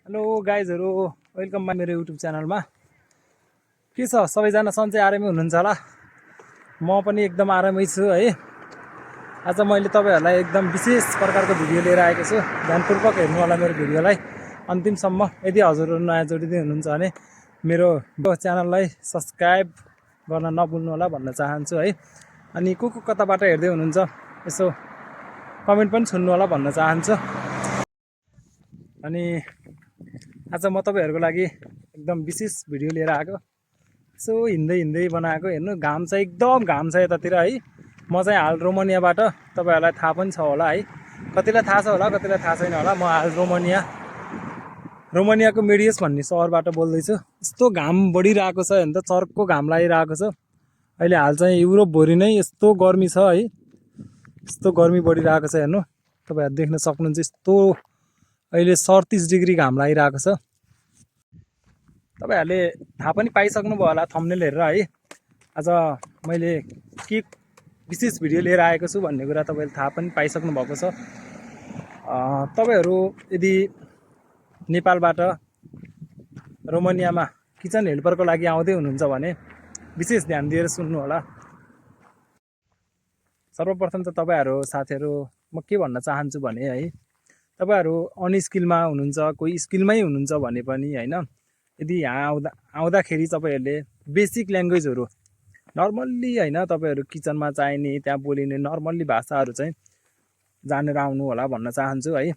Hello गाइजहरु, welcome by मेरो YouTube च्यानलमा। के छ सबैजना सन्चै आरामै हुनुहुन्छ होला। म पनि एकदम आरामै छु है। आज मैले तपाईहरुलाई एकदम विशेष प्रकारको भिडियो लिएर आएको छु। ध्यानपूर्वक हेर्नु होला मेरो भिडियोलाई अन्तिमसम्म। यदि हजुरहरु नयाँ जोडिदै हुनुहुन्छ भने मेरो च्यानललाई सब्स्क्राइब गर्न नभुल्नु होला भन्न चाहन्छु है। अनि को कताबाट हेर्दै हुनुहुन्छ यसो कमेन्ट पनि छुन्नु होला भन्न चाहन्छु। अनि आज म तपाईहरुको लागि एकदम विशेष भिडियो लिएर आएको। सो हिँड्दै बनाएको। हेर्नु घाम चाहिँ एकदम घाम छ यतातिर है। म चाहिँ हाल रोमानियाबाट, तपाईहरुलाई थाहा पनि छ होला है। कतिलाई थाहा छ होला, कतिलाई थाहा छैन होला। म हाल रोमानियाको मेडियस भन्ने सहरबाट बोल्दै छु। यस्तो घाम बढिरहेको छ हैन त, चर्को घाम लागिरहेको छ। अहिले हाल चाहिँ युरोप भरि नै यस्तो गर्मी छ है। यस्तो गर्मी बढिरहेको छ। हेर्नु तपाईहरु देख्न सक्नुहुन्छ, यस्तो अहिले 37 डिग्री घाम लागिरहेको छ। तपाईहरुले थाहा पनि पाइसक्नु भयो होला थम्बनेल हेरेर है। आज मैले के विशेष भिडियो लिएर आएको छु भन्ने कुरा तपाईले थाहा पनि पाइसक्नु भएको छ। तपाईहरु यदि नेपालबाट रोमानियामा किचन हेल्परको लागि आउँदै हुनुहुन्छ भने विशेष ध्यान दिएर सुन्नु होला। सर्वप्रथम त तपाईहरु साथीहरु म के भन्न चाहन्छु भने है, तपाईहरु अनस्किलमा हुनुहुन्छ, कोही स्किलमै हुनुहुन्छ भने पनि हैन, यदि यहाँ आउँदाखेरि तपाईहरुले बेसिक ल्याङ्ग्वेजहरु नर्मल्ली हैन, तपाईहरु किचनमा चाहिने त्यहाँ बोलिने नर्मल्ली भाषाहरु चाहिँ जानेर आउनु होला भन्न चाहन्छु है।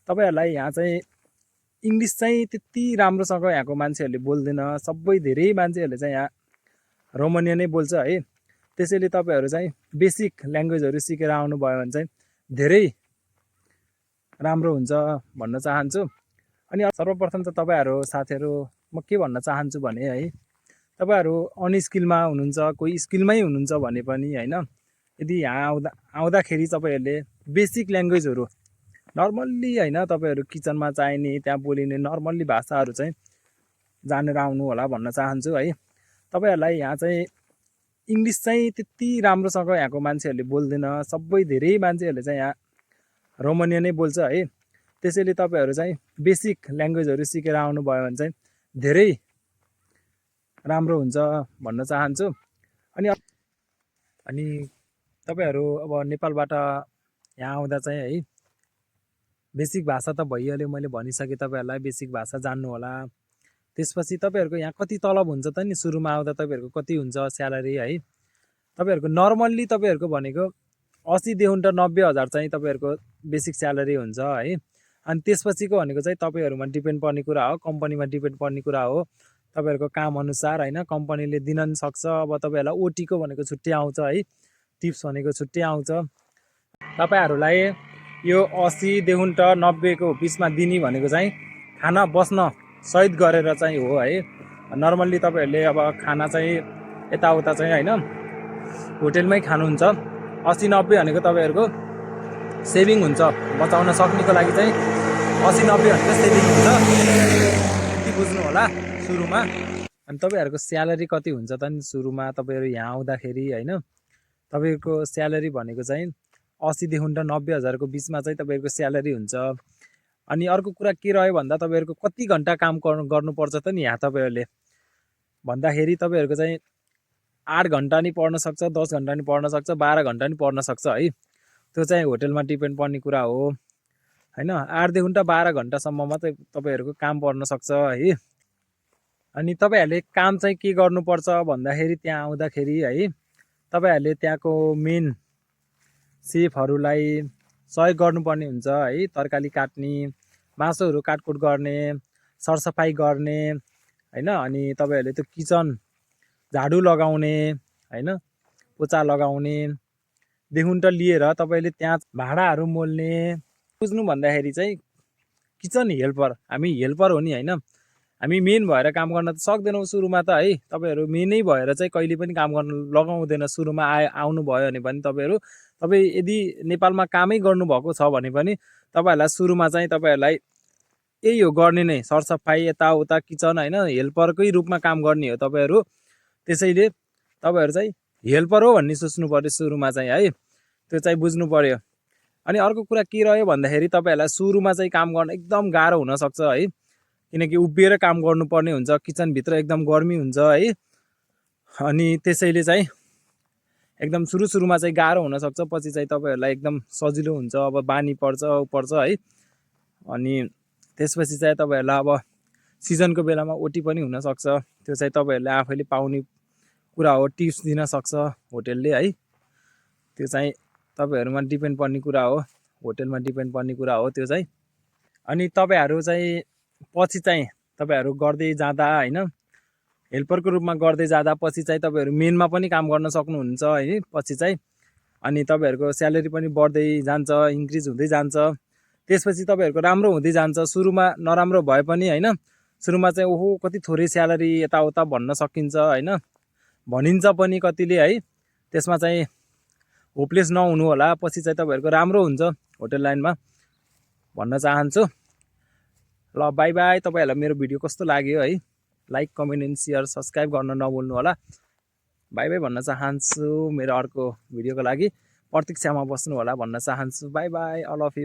तपाईहरुलाई यहाँ चाहिँ इंग्लिश चाहिँ त्यति राम्रोसँग यहाँको मान्छेहरुले बोल्दैन। सबै धेरै मान्छेहरुले चाहिँ यहाँ रोमानिया नै बोल्छ है। त्यसैले तपाईहरु चाहिँ बेसिक ल्याङ्ग्वेजहरु सिकेर आउनु भयो भने चाहिँ धेरै राम्रो हुन्छ भन्न चाहन्छु। अनि सर्वप्रथम त तपाईहरु साथीहरु म के भन्न चाहन्छु भने है, तपाईहरु अनस्किलमा हुनुहुन्छ, कोही स्किलमै हुनुहुन्छ भने पनि हैन, यदि यहाँ आउँदाखेरि तपाईहरुले बेसिक ल्याङ्ग्वेजहरु नर्मल्ली हैन, तपाईहरु किचनमा चाहिने त्यहाँ बोलिने नर्मल्ली भाषाहरु चाहिँ जानेर आउनु होला भन्न चाहन्छु है। तपाईहरुलाई यहाँ चाहिँ इंग्लिश चाहिँ त्यति राम्रोसँग यहाँको मान्छेहरुले बोल्दैन। सबै धेरै मान्छेहरुले चाहिँ यहाँ रोमानिया नै बोल्छ है। त्यसैले तपाईहरु चाहिँ बेसिक ल्याङ्ग्वेजहरु सिकेर आउनु भयो भने चाहिँ धेरै राम्रो हुन्छ भन्न चाहन्छु। अनि तपाईहरु अब नेपालबाट यहाँ आउँदा चाहिँ है, बेसिक भाषा त भइहाल्यो, मैले भनिसके तपाईहरुलाई बेसिक भाषा जान्नु होला। त्यसपछि तपाईहरुको यहाँ कति तलब हुन्छ त नि, सुरुमा आउँदा तपाईहरुको कति हुन्छ स्यालेरी है। तपाईहरुको नर्मल्ली तपाईहरुको भनेको 80 देखि 90 हजार चाहिँ तपाईहरुको बेसिक स्यालेरी हुन्छ है। अनि त्यसपछिको भनेको चाहिँ तपाईहरुमा डिपेन्ड पर्ने कुरा हो, कम्पनीमा डिपेन्ड पर्ने कुरा हो। तपाईहरुको काम अनुसार हैन, कम्पनीले दिन नि सक्छ। अब तपाईहरुलाई ओटी को भनेको छुट्टै आउँछ है, टिप्स भनेको छुट्टै आउँछ। तपाईहरुलाई यो 80 देखि 90 को बीचमा दिने भनेको चाहिँ खाना बस्न सहित गरेर चाहिँ हो है। नर्मल्ली तपाईहरुले अब खाना चाहिँ यताउता चाहिँ हैन, होटलमै खानुहुन्छ। 80-90 भनेको तपाईहरुको सेभिङ हुन्छ, बचाउन सक्नेको लागि चाहिँ 80-90 भनेको सेभिङ हुन्छ, यति बुझ्नु होला सुरुमा। अनि तपाईहरुको स्यालेरी कति हुन्छ त नि सुरुमा तपाईहरु यहाँ आउँदाखेरि हैन। तपाईको स्यालेरी भनेको चाहिँ 80 देखि 90 हजारको बीचमा चाहिँ तपाईहरुको स्यालेरी हुन्छ। अनि अर्को कुरा के रह्यो भन्दा तपाईहरुको कति घण्टा काम गर्नुपर्छ त नि यहाँ तपाईहरुले भन्दाखेरि तपाईहरुको चाहिँ 8 घण्टा नि पर्न सक्छ, 10 घण्टा नि पर्न सक्छ, 12 घण्टा नि पर्न सक्छ है। त्यो चाहिँ होटलमा डिपेन्ड पर्ने कुरा हो हैन। 8 देखि 12 घण्टासम्म मात्रै तपाईहरुको काम पर्न सक्छ है। अनि तपाईहरुले काम चाहिँ के गर्नुपर्छ भन्दाखेरि त्यहाँ आउँदाखेरि है, तपाईहरुले त्यहाँको मेन सेफहरुलाई सहयोग गर्नुपर्ने हुन्छ है। तरकारी काट्ने, मासुहरु काटकुट गर्ने, सरसफाई गर्ने हैन। अनि तपाईहरुले त्यो किचन झाडु लगाउने हैन, पोचा लगाउने देखि लिएर तपाईले त्यहाँ भाँडाहरु मोल्ने, बुझ्नु भन्दाखेरि चाहिँ किचन हेल्पर, हामी हेल्पर हो नि हैन। हामी मेन भएर काम गर्न त सक्दैनौं सुरुमा त है। तपाईहरु मेनै भएर चाहिँ कहिले पनि काम गर्न लगाउँदैन। सुरुमा आउनु भयो भने तपाई यदि नेपालमा कामै गर्नु भएको छ भने पनि तपाईहरुलाई सुरुमा चाहिँ तपाईहरुलाई यही हो गर्ने नै, सरसफाई यताउता किचन हैन, हेल्परकै रूपमा काम गर्ने हो तपाईहरु। त्यसैले तपाईहरु चाहिँ हेल्पर हो भन्ने सोच्नु पर्यो सुरुमा चाहिँ है, त्यो चाहिँ बुझ्नु पर्यो। अनि अर्को कुरा के रह्यो भन्दाखेरि तपाईहरुलाई सुरुमा चाहिँ काम गर्न एकदम गाह्रो हुन सक्छ है। किनकि उभिएर काम गर्नुपर्ने हुन्छ, किचनभित्र एकदम गर्मी हुन्छ है। अनि त्यसैले चाहिँ एकदम सुरुमा चाहिँ गाह्रो हुनसक्छ, पछि चाहिँ तपाईँहरूलाई एकदम सजिलो हुन्छ, अब बानी पर्छ है। अनि त्यसपछि चाहिँ तपाईँहरूलाई अब सिजनको बेलामा ओटी पनि हुनसक्छ, त्यो चाहिँ तपाईँहरूले आफैले पाउने कुरा हो, टिप्स दिन सक्छ होटेलले है। त्यो चाहिँ तपाईँहरूमा डिपेन्ड पर्ने कुरा हो, होटेलमा डिपेन्ड पर्ने कुरा हो त्यो चाहिँ। अनि तपाईँहरू चाहिँ पछि चाहिँ तपाईँहरू गर्दै जाँदा होइन, हेल्परको रूपमा गर्दै जाँदा पछि चाहिँ तपाईँहरू मेनमा पनि काम गर्न सक्नुहुन्छ है पछि चाहिँ। अनि तपाईँहरूको स्यालेरी पनि बढ्दै जान्छ, इन्क्रिज हुँदै जान्छ। त्यसपछि तपाईँहरूको राम्रो हुँदै जान्छ। सुरुमा नराम्रो भए पनि होइन, सुरुमा चाहिँ ओहो कति थोरै स्यालेरी यताउता भन्न सकिन्छ होइन, भनिन्छ पनि कतिले है। त्यसमा चाहिँ होपलेस नहुनु होला, पछि चाहिँ तपाईँहरूको राम्रो हुन्छ होटेल लाइनमा भन्न चाहन्छु। ल बाई बाई। तपाईँहरूलाई मेरो भिडियो कस्तो लाग्यो है, like comment and share subscribe गर्न नभुल्नु होला। बाई बाई भन्न चाहन्छु। मेरो अर्को भिडियोको लागि प्रतीक्षामा बस्नु होला भन्न चाहन्छु। Bye bye all of you.